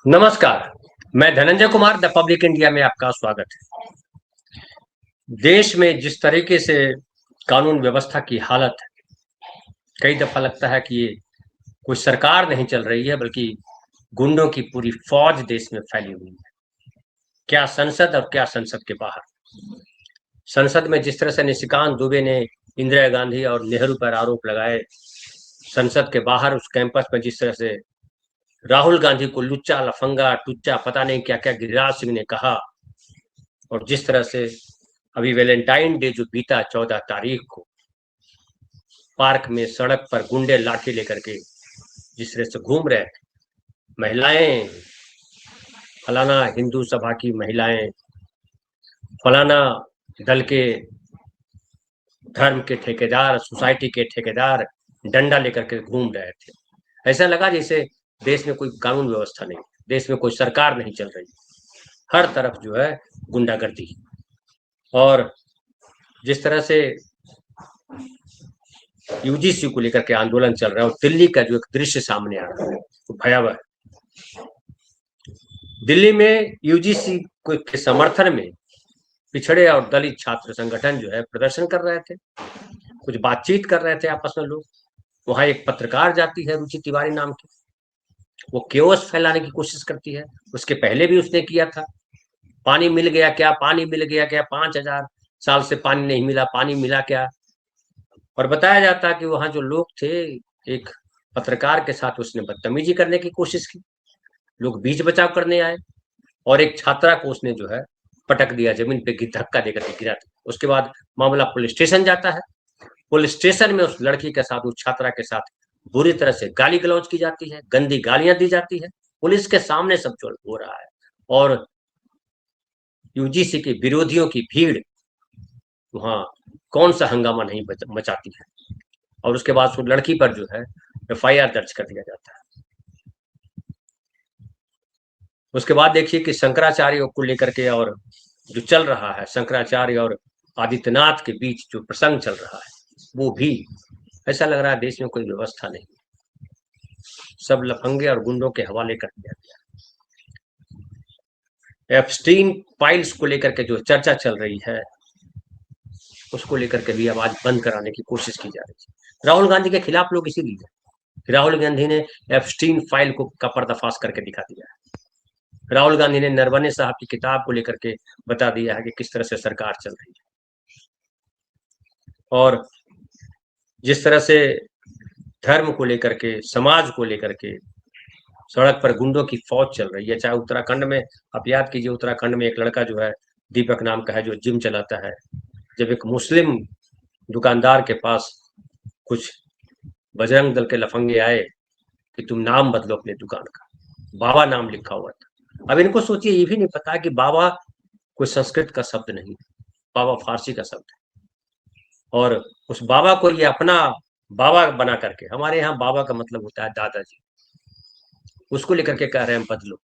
नमस्कार। मैं Dhananjay Kumar the public India में आपका स्वागत है। देश में जिस तरीके से कानून व्यवस्था की हालत है, कई दफा लगता है कि ये कोई सरकार नहीं चल रही है बल्कि गुंडों की पूरी फौज देश में फैली हुई है। क्या संसद और क्या संसद के बाहर। संसद में जिस तरह से निशिकांत दुबे ने इंदिरा गांधी और नेहरू पर आरोप लगाए, संसद के बाहर उस कैंपस में जिस तरह से राहुल गांधी को लुच्चा, लफंगा, टुच्चा, पता नहीं क्या क्या गिरिराज सिंह ने कहा, और जिस तरह से अभी वैलेंटाइन डे जो बीता 14 तारीख को, पार्क में सड़क पर गुंडे लाठी लेकर के जिस तरह से घूम रहे थे, महिलाएं, फलाना हिंदू सभा की महिलाएं, फलाना दल के धर्म के ठेकेदार, सोसाइटी के ठेकेदार डंडा लेकर के घूम रहे थे। ऐसा लगा जैसे देश में कोई कानून व्यवस्था नहीं, देश में कोई सरकार नहीं चल रही, हर तरफ जो है गुंडागर्दी। और जिस तरह से यूजीसी को लेकर के आंदोलन चल रहा है और दिल्ली का जो एक दृश्य सामने आ रहा है वो भयावह है। दिल्ली में यूजीसी के समर्थन में पिछड़े और दलित छात्र संगठन जो है प्रदर्शन कर रहे थे, कुछ बातचीत कर रहे थे आपस में लोग। वहां एक पत्रकार जाती है, रुचि तिवारी नाम की, वो केओस फैलाने की कोशिश करती है। उसके पहले भी उसने किया था। पानी मिल गया क्या, पानी मिल गया क्या, 5,000 साल से पानी नहीं मिला, पानी मिला क्या। और बताया जाता है कि वहां जो लोग थे, एक पत्रकार के साथ उसने बदतमीजी करने की कोशिश की, लोग बीच बचाव करने आए और एक छात्रा को उसने जो है पटक दिया, जमीन पे धक्का देकर के गिरा दिया। उसके बाद मामला पुलिस स्टेशन जाता है। पुलिस स्टेशन में उस लड़की के साथ, उस छात्रा के साथ बुरी तरह से गाली गलौज की जाती है, गंदी गालियां दी जाती है, पुलिस के सामने सब चल हो रहा है। और यूजीसी के विरोधियों की भीड़ वहां कौन सा हंगामा नहीं मचाती है। और उसके बाद उस लड़की पर जो है एफआईआर दर्ज कर दिया जाता है। उसके बाद देखिए कि शंकराचार्य को लेकर के और जो चल रहा है, शंकराचार्य और आदित्यनाथ के बीच जो प्रसंग चल रहा है, वो भी ऐसा लग रहा है देश में कोई व्यवस्था नहीं, सब लफंगे और गुंडों के हवाले कर दिया गया। एप्स्टीन फाइल्स को लेकर के जो चर्चा चल रही है, उसको लेकर के भी आवाज बंद कराने की कोशिश की जा रही है। राहुल गांधी के खिलाफ लोग इसीलिए, राहुल गांधी ने एप्स्टीन फाइल को का पर्दाफाश करके दिखा दिया है। राहुल गांधी ने नरवणे साहब की किताब को लेकर के बता दिया है कि किस तरह से सरकार चल रही है। और जिस तरह से धर्म को लेकर के, समाज को लेकर के सड़क पर गुंडों की फौज चल रही है। चाहे उत्तराखंड में, आप याद कीजिए, उत्तराखंड में एक लड़का जो है दीपक नाम का है, जो जिम चलाता है, जब एक मुस्लिम दुकानदार के पास कुछ बजरंग दल के लफंगे आए कि तुम नाम बदलो अपने दुकान का, बाबा नाम लिखा हुआ था। अब इनको सोचिए, ये भी नहीं पता कि बाबा कोई संस्कृत का शब्द नहीं, बाबा फारसी का शब्द है। और उस बाबा को ये अपना बाबा बना करके, हमारे यहाँ बाबा का मतलब होता है दादाजी, उसको लेकर के कह रहे हैं बदलो।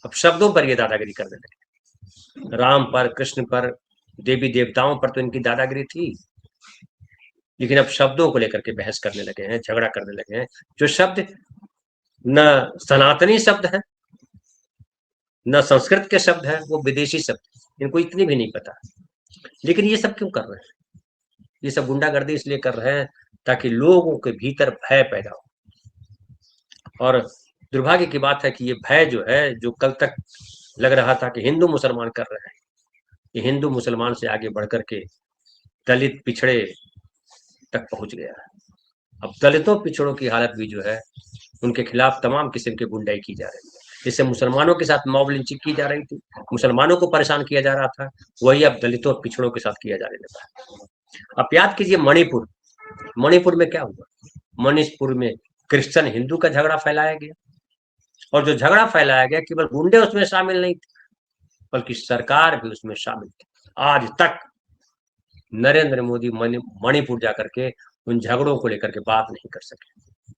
अब शब्दों पर ये दादागिरी करने लगे। राम पर, कृष्ण पर, देवी देवताओं पर तो इनकी दादागिरी थी, लेकिन अब शब्दों को लेकर के बहस करने लगे हैं, झगड़ा करने लगे हैं। जो शब्द न सनातनी शब्द है, न संस्कृत के शब्द है, वो विदेशी शब्द, इनको इतनी भी नहीं पता। लेकिन ये सब क्यों कर रहे हैं? ये सब गुंडागर्दी इसलिए कर रहे हैं ताकि लोगों के भीतर भय पैदा हो। और दुर्भाग्य की बात है कि ये भय जो है, जो कल तक लग रहा था कि हिंदू मुसलमान कर रहे हैं, ये हिंदू मुसलमान से आगे बढ़कर के दलित पिछड़े तक पहुंच गया है। अब दलितों पिछड़ों की हालत भी जो है, उनके खिलाफ तमाम किस्म की गुंडाई की जा रही है। जिससे मुसलमानों के साथ मॉब लिंचिंग की जा रही थी, मुसलमानों को परेशान किया जा रहा था, वही अब दलितों और पिछड़ों के साथ किया जाने लगा है। अब याद कीजिए मणिपुर, मणिपुर में क्या हुआ? मणिपुर में क्रिश्चियन हिंदू का झगड़ा फैलाया गया, और जो झगड़ा फैलाया गया, केवल गुंडे उसमें शामिल नहीं थे, बल्कि सरकार भी उसमें शामिल थी। आज तक नरेंद्र मोदी मणिपुर जाकर के उन झगड़ों को लेकर के बात नहीं कर सके।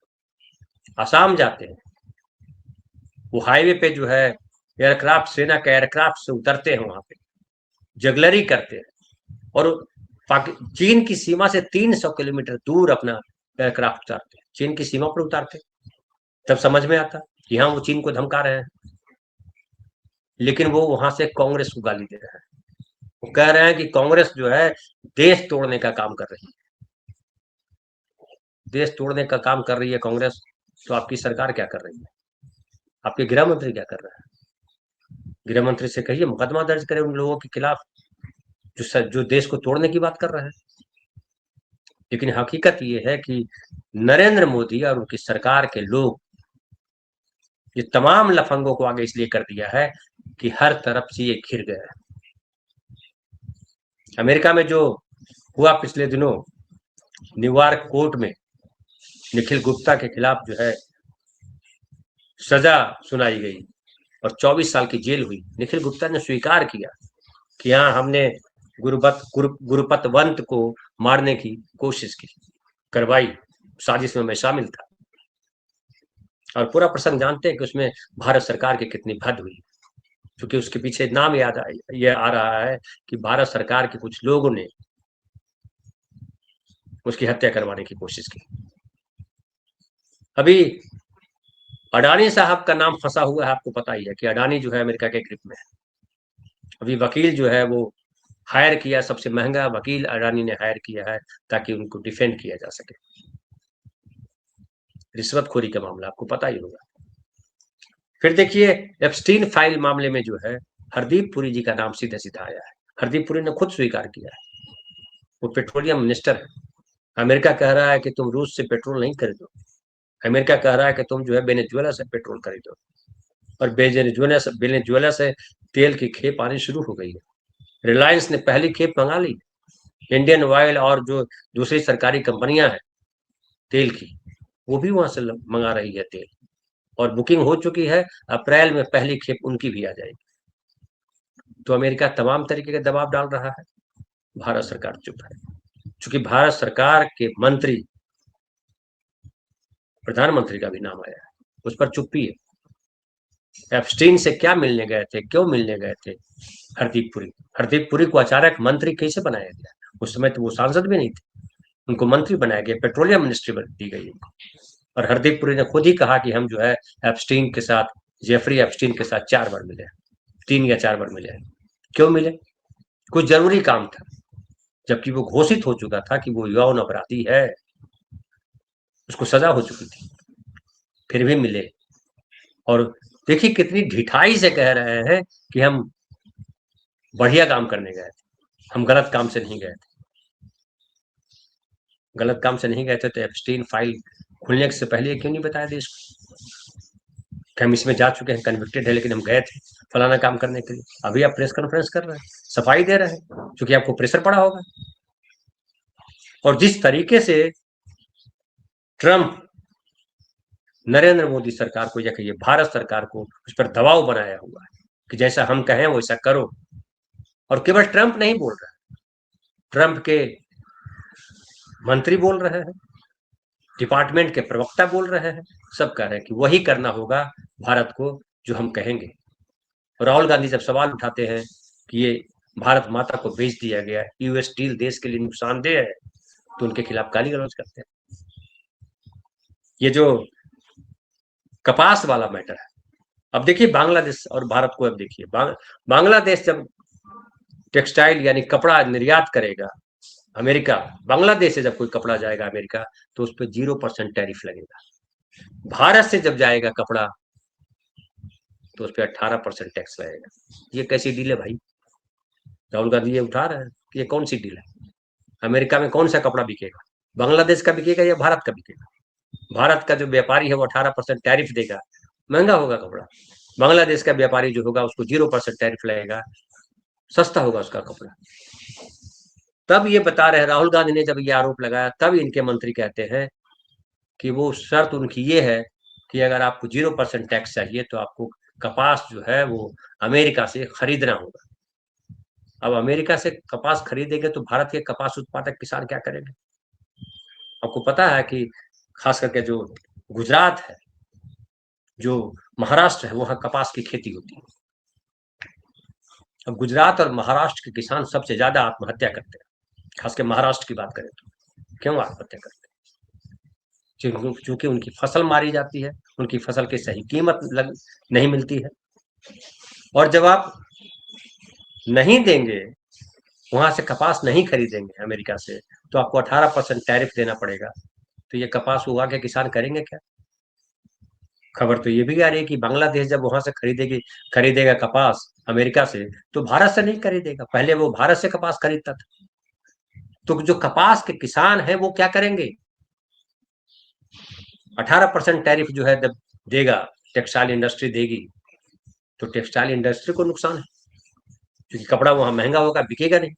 आसाम जाते हैं, वो हाईवे पे जो है एयरक्राफ्ट, सेना के एयरक्राफ्ट से उतरते हैं, वहां पे जगलरी करते हैं, और चीन की सीमा से 300 किलोमीटर दूर अपना एयरक्राफ्ट उतारते हैं, चीन की सीमा पर उतारते हैं। तब समझ में आता कि हाँ, वो चीन को धमका रहे हैं। लेकिन वो वहां से कांग्रेस को गाली दे रहे हैं। वो कह रहे हैं कि कांग्रेस जो है देश तोड़ने का काम कर रही है, देश तोड़ने का काम कर रही है कांग्रेस। तो आपकी सरकार क्या कर रही है? आपके गृह मंत्री क्या कर रहे हैं? गृह मंत्री से कहिए मुकदमा दर्ज करें उन लोगों के खिलाफ जो देश को तोड़ने की बात कर रहे हैं। लेकिन हकीकत ये है कि नरेंद्र मोदी और उनकी सरकार के लोग ये तमाम लफंगों को आगे इसलिए कर दिया है कि हर तरफ से ये घिर गए हैं। अमेरिका में जो हुआ पिछले दिनों न्यूयॉर्क कोर्ट में निखिल गुप्ता के खिलाफ जो है सजा सुनाई गई और 24 साल की जेल हुई। निखिल गुप्ता ने स्वीकार किया कि हाँ, हमने गुरुपतवंत को मारने की कोशिश की, करवाई, साजिश में मैं शामिल था। और पूरा प्रसंग जानते हैं कि उसमें भारत सरकार की कितनी भद हुई, क्योंकि उसके पीछे नाम ये आ रहा है कि भारत सरकार के कुछ लोगों ने उसकी हत्या करवाने की कोशिश की। अभी अडानी साहब का नाम फंसा हुआ है, आपको पता ही है कि अडानी जो है अमेरिका के ग्रिप में है। अभी वकील जो है वो हायर किया, सबसे महंगा वकील अडानी ने हायर किया है ताकि उनको डिफेंड किया जा सके। रिश्वतखोरी का मामला आपको पता ही होगा। फिर देखिए एप्स्टीन फाइल मामले में जो है हरदीप पुरी जी का नाम सीधे सीधा आया है। हरदीप पुरी ने खुद स्वीकार किया है, वो पेट्रोलियम मिनिस्टर है। अमेरिका कह रहा है कि तुम रूस से पेट्रोल नहीं खरीदो, अमेरिका कह रहा है कि तुम जो है वेनेजुएला से पेट्रोल खरीदो, और वेनेजुएला से तेल की खेप आनी शुरू हो गई है। रिलायंस ने पहली खेप मंगा ली, इंडियन ऑयल और जो दूसरी सरकारी कंपनियां हैं तेल की, वो भी वहां से मंगा रही है तेल, और बुकिंग हो चुकी है। अप्रैल में पहली खेप उनकी भी आ जाएगी। तो अमेरिका तमाम तरीके का दबाव डाल रहा है, भारत सरकार चुप है। चूंकि भारत सरकार के मंत्री, प्रधानमंत्री का भी नाम आया है, उस पर चुप्पी है। एप्स्टीन से क्या मिलने गए थे, क्यों मिलने गए थे हरदीप पुरी को अचानक मंत्री कैसे बनाया गया? उस समय तो वो सांसद भी नहीं थे, उनको मंत्री बनाया गया, पेट्रोलियम मिनिस्ट्री दी गई उनको। और हरदीप पुरी ने खुद ही कहा कि हम जो है एप्स्टीन के साथ, जेफरी एप्स्टीन के साथ 4 बार मिले, 3 या 4 बार मिले। क्यों मिले? कुछ जरूरी काम था, जबकि वो घोषित हो चुका था कि वो यौन अपराधी है, उसको सजा हो चुकी थी, फिर भी मिले। और देखिए कितनी ढिठाई से कह रहे हैं कि हम बढ़िया काम करने गए थे, हम गलत काम से नहीं गए थे। गलत काम से नहीं गए थे तो एप्स्टीन फाइल खुलने से पहले क्यों नहीं बताया देश को कि हम इसमें जा चुके हैं, कन्विक्टेड है, लेकिन हम गए थे फलाना काम करने के लिए? अभी आप प्रेस कॉन्फ्रेंस कर रहे हैं, सफाई दे रहे हैं, क्योंकि आपको प्रेशर पड़ा होगा। और जिस तरीके से ट्रंप नरेंद्र मोदी सरकार को या कहिए भारत सरकार को उस पर दबाव बनाया हुआ है कि जैसा हम कहें वैसा करो। और केवल ट्रंप नहीं बोल रहा है, ट्रंप के मंत्री बोल रहे हैं, डिपार्टमेंट के प्रवक्ता बोल रहे हैं, सब कह रहे हैं कि वही करना होगा भारत को जो हम कहेंगे। राहुल गांधी जब सवाल उठाते हैं कि ये भारत माता को बेच दिया गया, यूएस स्टील देश के लिए नुकसानदेह है, तो उनके खिलाफ गाली गलौज करते हैं। ये जो कपास वाला मैटर है, अब देखिए बांग्लादेश और भारत को, अब देखिए बांग्लादेश जब टेक्सटाइल यानी कपड़ा निर्यात करेगा अमेरिका, बांग्लादेश से जब कोई कपड़ा जाएगा अमेरिका तो उस पर 0% टैरिफ लगेगा। भारत से जब जाएगा कपड़ा तो उस पर 18% टैक्स लगेगा। ये कैसी डील है भाई? राहुल गांधी ये उठा रहे हैं कि ये कौन सी डील है? अमेरिका में कौन सा कपड़ा बिकेगा, बांग्लादेश का बिकेगा या भारत का बिकेगा? भारत का जो व्यापारी है वो 18% टैरिफ देगा, महंगा होगा कपड़ा। बांग्लादेश का व्यापारी जो होगा उसको 0% टैरिफ लगेगा, सस्ता होगा उसका कपड़ा। तब ये बता रहे हैं, राहुल गांधी ने जब ये आरोप लगाया तब इनके मंत्री कहते हैं कि वो शर्त उनकी ये है कि अगर आपको 0% टैक्स चाहिए तो आपको कपास जो है वो अमेरिका से खरीदना होगा। अब अमेरिका से कपास खरीदेंगे तो भारत के कपास उत्पादक किसान क्या करेंगे? आपको पता है कि खास करके जो गुजरात है, जो महाराष्ट्र है, वहां कपास की खेती होती है। अब गुजरात और महाराष्ट्र के किसान सबसे ज्यादा आत्महत्या करते हैं, खासकर महाराष्ट्र की बात करें तो। क्यों आत्महत्या करते हैं? क्योंकि उनकी फसल मारी जाती है, उनकी फसल की सही कीमत नहीं मिलती है। और जब आप नहीं देंगे, वहां से कपास नहीं खरीदेंगे अमेरिका से, तो आपको 18% टैरिफ देना पड़ेगा। तो ये कपास उगा के किसान करेंगे क्या? खबर तो ये भी आ रही है कि बांग्लादेश जब वहां से खरीदेगा कपास अमेरिका से, तो भारत से नहीं खरीदेगा। पहले वो भारत से कपास खरीदता था। तो जो कपास के किसान हैं वो क्या करेंगे? 18% टैरिफ जो है जब देगा, टेक्सटाइल इंडस्ट्री देगी, तो टेक्सटाइल इंडस्ट्री को नुकसान है, क्योंकि कपड़ा वहां महंगा होगा, बिकेगा नहीं।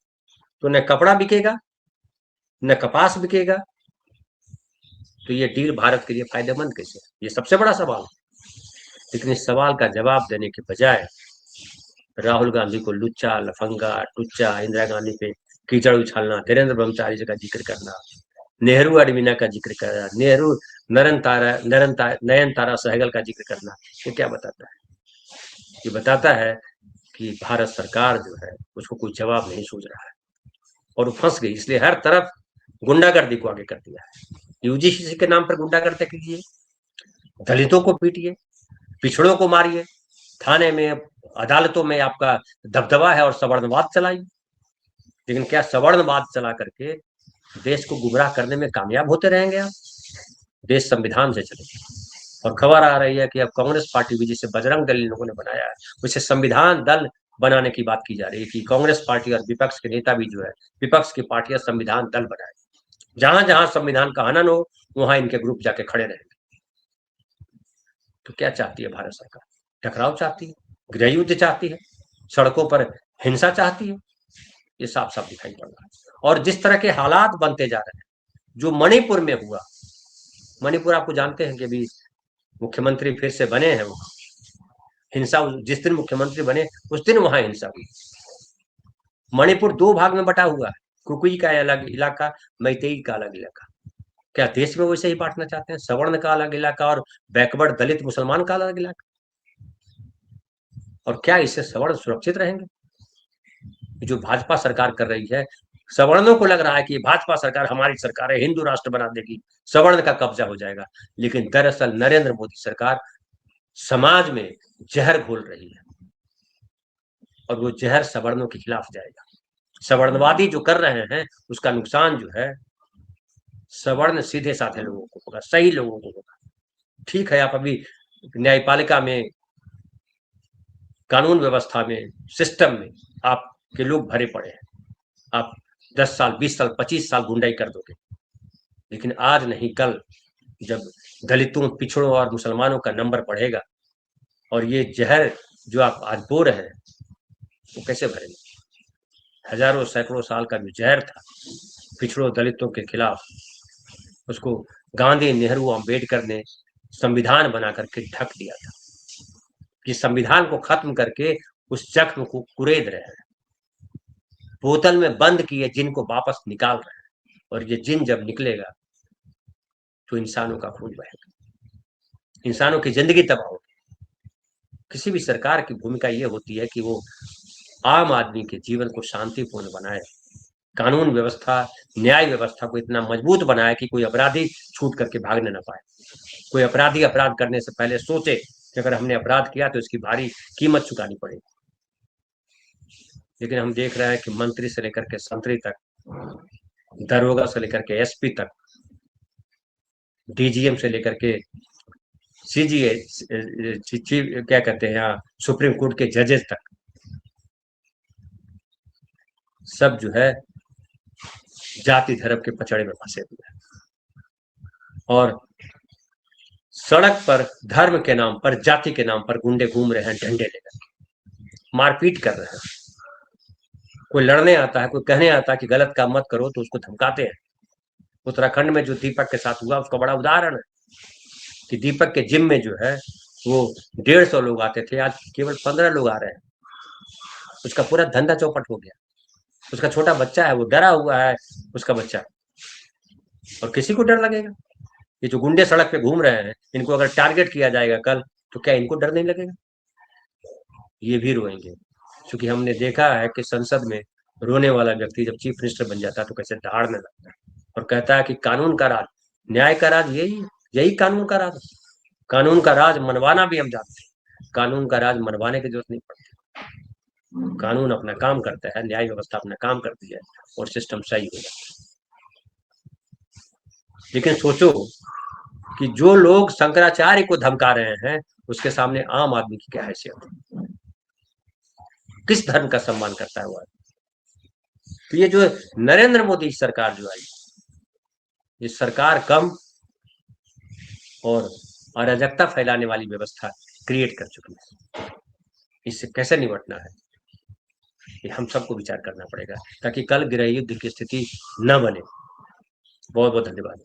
तो न कपड़ा बिकेगा, न कपास बिकेगा। तो ये डील भारत के लिए फायदेमंद कैसे? ये सबसे बड़ा सवाल है। लेकिन इस सवाल का जवाब देने के बजाय राहुल गांधी को लुच्चा, लफंगा, टुच्चा, इंदिरा गांधी पे कीचड़ उछालना, धीरेन्द्र ब्रह्मचारी जी का जिक्र करना, नेहरू अडवीना का जिक्र करना, नेहरू नयन तारा सहगल का जिक्र करना, ये क्या बताता है? ये बताता है कि भारत सरकार जो है उसको कोई जवाब नहीं सूझ रहा है और वो फंस गई। इसलिए हर तरफ गुंडागर्दी को आगे कर दिया है। यूजीसी के नाम पर गुंडागर्दी कीजिए, दलितों को पीटिए, पिछड़ों को मारिए, थाने में, अदालतों में आपका दबदबा है और सवर्णवाद चलाइए। लेकिन क्या सवर्णवाद चला करके देश को गुमराह करने में कामयाब होते रहेंगे आप? देश संविधान से चलेगा। और खबर आ रही है कि अब कांग्रेस पार्टी भी, जिसे बजरंग दल इन लोगों ने बनाया है, उसे संविधान दल बनाने की बात की जा रही है कि कांग्रेस पार्टी और विपक्ष के नेता भी जो है, विपक्ष की पार्टियां संविधान दल बनाए। जहां जहां संविधान का हनन हो, वहां इनके ग्रुप जाके खड़े रहेंगे। तो क्या चाहती है भारत सरकार? टकराव चाहती है, गृह युद्ध चाहती है, सड़कों पर हिंसा चाहती है? ये साफ साफ दिखाई पड़ रहा है। और जिस तरह के हालात बनते जा रहे हैं, जो मणिपुर में हुआ, मणिपुर आपको जानते हैं कि अभी मुख्यमंत्री फिर से बने हैं, वो हिंसा, जिस दिन मुख्यमंत्री बने उस दिन वहां हिंसा हुई। मणिपुर दो भाग में बटा हुआ है, कुकुई का अलग इलाका, मैतेई का अलग इलाका। क्या देश में वैसे ही बांटना चाहते हैं? सवर्ण का अलग इलाका और बैकवर्ड दलित मुसलमान का अलग इलाका? और क्या इससे सवर्ण सुरक्षित रहेंगे? जो भाजपा सरकार कर रही है, सवर्णों को लग रहा है कि भाजपा सरकार हमारी सरकार है, हिंदू राष्ट्र बना देगी, सवर्ण का कब्जा हो जाएगा। लेकिन दरअसल नरेंद्र मोदी सरकार समाज में जहर घोल रही है और वो जहर सवर्णों के खिलाफ जाएगा। सवर्णवादी जो कर रहे हैं उसका नुकसान जो है सवर्ण सीधे साधे लोगों को होगा, सही लोगों को होगा। ठीक है, आप अभी न्यायपालिका में, कानून व्यवस्था में, सिस्टम में आपके लोग भरे पड़े हैं। आप 10 साल, 20 साल, 25 साल गुंडाई कर दोगे, लेकिन आज नहीं कल जब दलितों, पिछड़ों और मुसलमानों का नंबर बढ़ेगा और ये जहर जो आप आज बो रहे हैं वो कैसे भरेंगे? हजारों सैकड़ों साल का जो जहर था पिछड़ों दलितों के खिलाफ, उसको गांधी, नेहरू, अंबेडकर ने संविधान बना करके ढक दिया था। कि संविधान को खत्म करके उस जख्म को कुरेद रहे हैं, बोतल में बंद किए जिन को वापस निकाल रहे हैं। और ये जिन जब निकलेगा तो इंसानों का खून बहेगा, इंसानों की जिंदगी तबाह होगी। किसी भी सरकार की भूमिका ये होती है कि वो आम आदमी के जीवन को शांतिपूर्ण बनाए, कानून व्यवस्था, न्याय व्यवस्था को इतना मजबूत बनाए कि कोई अपराधी छूट करके भागने ना पाए। कोई अपराधी अपराध करने से पहले सोचे कि अगर हमने अपराध किया तो इसकी भारी कीमत चुकानी पड़ेगी। लेकिन हम देख रहे हैं कि मंत्री से लेकर के संतरी तक, दरोगा से लेकर के एसपी तक, डीजीएम से लेकर के सीजीए, क्या कहते हैं यहाँ, सुप्रीम कोर्ट के जजेस तक, सब जो है जाति धर्म के पचड़े में फंसे हुए हैं। और सड़क पर धर्म के नाम पर, जाति के नाम पर गुंडे घूम रहे हैं, डंडे लेकर मारपीट कर रहे हैं। कोई लड़ने आता है, कोई कहने आता है कि गलत काम मत करो, तो उसको धमकाते हैं। उत्तराखंड में जो दीपक के साथ हुआ उसका बड़ा उदाहरण है कि दीपक के जिम में जो है वो 150 लोग आते थे, आज केवल 15 लोग आ रहे हैं। उसका पूरा धंधा चौपट हो गया। उसका छोटा बच्चा है, वो डरा हुआ है, उसका बच्चा। और किसी को डर लगेगा? ये जो गुंडे सड़क पे घूम रहे हैं, इनको अगर टारगेट किया जाएगा कल, तो क्या इनको डर नहीं लगेगा? ये भी रोएंगे। क्योंकि हमने देखा है कि संसद में रोने वाला व्यक्ति जब चीफ मिनिस्टर बन जाता है तो कैसे दहाड़ने लगता है और कहता है कि कानून का राज, न्याय का राज यही यही कानून का राज। कानून का राज मनवाना भी हम जानते हैं, कानून का राज मनवाने की जरूरत नहीं पड़ती। कानून अपना काम करता है, न्याय व्यवस्था अपना काम करती है और सिस्टम सही हो जाता है। लेकिन सोचो कि जो लोग शंकराचार्य को धमका रहे हैं उसके सामने आम आदमी की क्या हैसियत है, किस धर्म का सम्मान करता है वो। तो ये जो नरेंद्र मोदी सरकार जो आई, ये सरकार कम और अराजकता फैलाने वाली व्यवस्था क्रिएट कर चुकी है। इससे कैसे निपटना है ये हम सबको विचार करना पड़ेगा, ताकि कल गृह युद्ध की स्थिति न बने। बहुत बहुत धन्यवाद।